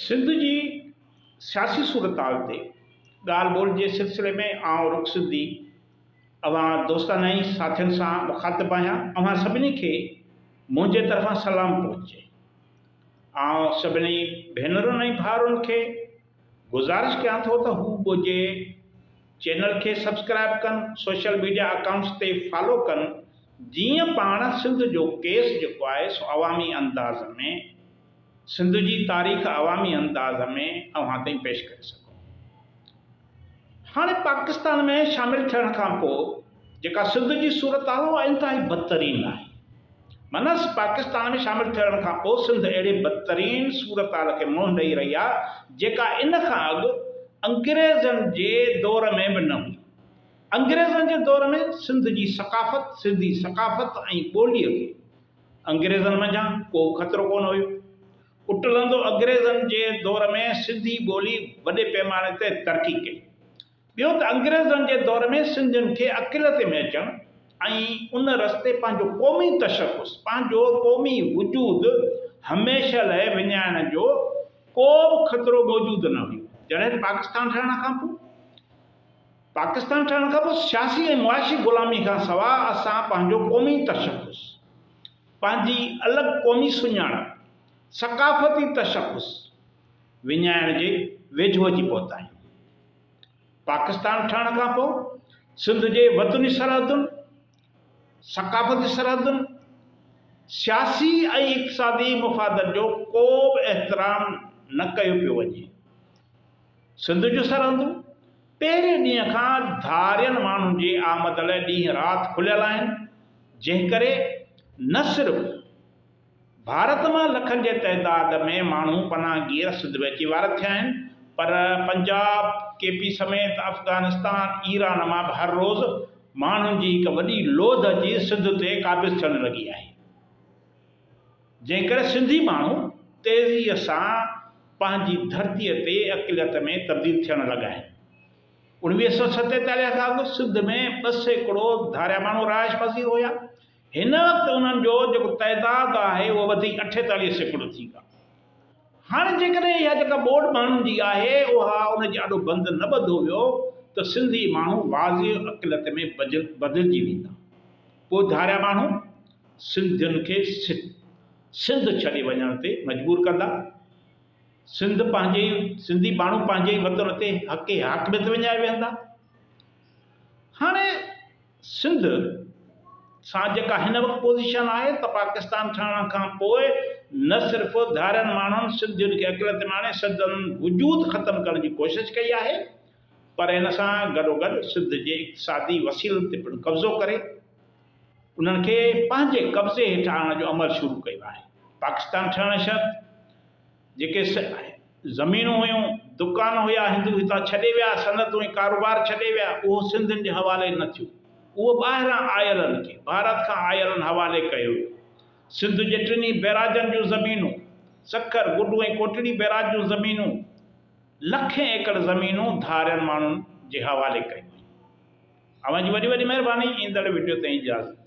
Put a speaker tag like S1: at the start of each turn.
S1: सिंध जी सियासी सूरत हाल ते ॻाल्हि ॿोल जे सिलसिले में आउं रुख सिद्धी अवां दोस्तानाई साथियुनि सां मुखातिबु आहियां। अवां सभिनी खे मुंहिंजे तरफ़ां सलाम पहुचे। आउं सभिनी भेनरुनि ऐं भाउरुनि खे गुज़ारिश कयां थो त हू मुंहिंजे चैनल खे सब्सक्राइब कनि, सोशल मीडिया अकाउंट्स ते फॉलो कनि, जीअं पाण सिंध जो केस जेको आहे सो अवामी अंदाज़ में, सिंध जी तारीख़ अवामी अंदाज़ में अव्हां ताईं पेश करे सघूं। हाणे पाकिस्तान में शामिल थियण खां पोइ जेका सिंध जी सूरत आहे उहा इंतिहाई बदतरीन आहे। माना पाकिस्तान में शामिल थियण खां पोइ सिंध अहिड़े बदतरीन सूरत हाल खे मुंहुं ॾेई रही आहे जेका इन खां अॻु अंग्रेज़नि जे दौर में बि न हुई। अंग्रेज़नि जे दौर में सिंध जी सकाफ़त, सिंधी सकाफ़त ऐं ॿोलीअ खे अंग्रेज़नि मंझां को ख़तरो कोन हुयो। उटलंदो अंग्रेज़नि जे दौर में सिंधी ॿोली वॾे पैमाने ते तरक़ी कई। ॿियो त अंग्रेज़नि जे दौर में सिंधियुनि खे अक़िलत में अचणु ऐं उन रस्ते पंहिंजो क़ौमी तशख़ुस, पंहिंजो क़ौमी वजूद हमेशह लाइ विञाइण जो को बि ख़तरो मौजूदु न हुयो। जॾहिं पाकिस्तान ठहण खां पोइ सियासी ऐं मुआशी ग़ुलामी खां सवाइ असां पंहिंजो क़ौमी तशख़ुस, पंहिंजी अलॻि क़ौमी सुञाणप, सकाफ़ती तशख़ुस विञाइण जे वेझो अची पहुता आहियूं। पाकिस्तान ठहण खां पोइ सिंध जे वतनी सरहदुनि, सकाफ़ती सरहदुनि, सियासी ऐं इक़्तिसादी मुफ़ादनि जो को बि एहतराम न कयो पियो वञे। सिंध जूं सरहदूं पहिरें ॾींहं खां धारियल माण्हुनि जी आमद लाइ ॾींहुं राति खुलियल आहिनि, जंहिं करे न सिर्फ़ु भारत मां लखनि जे तइदाद में माण्हू पनाहगीर सिंध में अची वार थिया आहिनि, पर पंजाब, केपी समेत अफ़गानिस्तान, ईरान मां बि हर रोज़ माण्हुनि जी हिकु वॾी लोध अची सिंध ते क़ाबिज़ थियणु लॻी आहे। जंहिं करे सिंधी माण्हू तेज़ीअ सां पंहिंजी धरतीअ ते अक़िलत में तब्दील थियणु लॻा आहिनि। 1947 खां अॻु सिंध में 2 सैकड़ो धारिया माण्हू रहाइश पज़ीर हुया। हिन वक़्तु उन्हनि जो जेको तइदाद आहे उहो वधी 48 सैकड़ो थी वियो। हाणे जेकॾहिं इहा जेका ॿोॾ माण्हुनि जी आहे उहा उनजे ॾाढो बंदि न ॿधो वियो त सिंधी माण्हू वाज़िह अक़िलत में बदिलजी वेंदा। पोइ धारिया माण्हू सिंधियुनि खे सिंध छॾे वञण ते मजबूर कंदा। सिंधी माण्हू पंहिंजे वतन ते हक़े हाकिमियत विञाए वेंदा। हाणे सिंध सां जेका हिन वक़्तु पोज़ीशन आहे त पाकिस्तान ठहण खां पोइ न सिर्फ़ु धारियनि माण्हुनि सिंधियुनि खे अक़िलत में आणे सिंधनि वजूद ख़तमु करण जी कोशिशि कई आहे, पर हिन सां गॾोगॾु सिंध जे इक़्तिसादी वसीलनि ते पिणु कब्ज़ो करे उन्हनि खे पंहिंजे कब्ज़े हेठि आणण जो अमल शुरू कयो आहे। पाकिस्तान ठहण शर्त जेके ज़मीनूं हुयूं, दुकान हुया, हिंदू हितां छॾे विया, सनतूं ऐं कारोबार छॾे विया, उहो सिंधियुनि जे हवाले न थियो। उहो ॿाहिरां आयलनि खे, भारत खां आयलनि हवाले कयो वियो। सिंध जे 3 बैराजनि जूं ज़मीनूं, सखर, गुडू ऐं कोटड़ी बैराज जूं ज़मीनूं, लखें एकड़ ज़मीनूं धारियनि माण्हुनि जे हवाले कयूं। अवां जी वॾी वॾी महिरबानी। ईंदड़ वीडियो ताईं इजाज़त।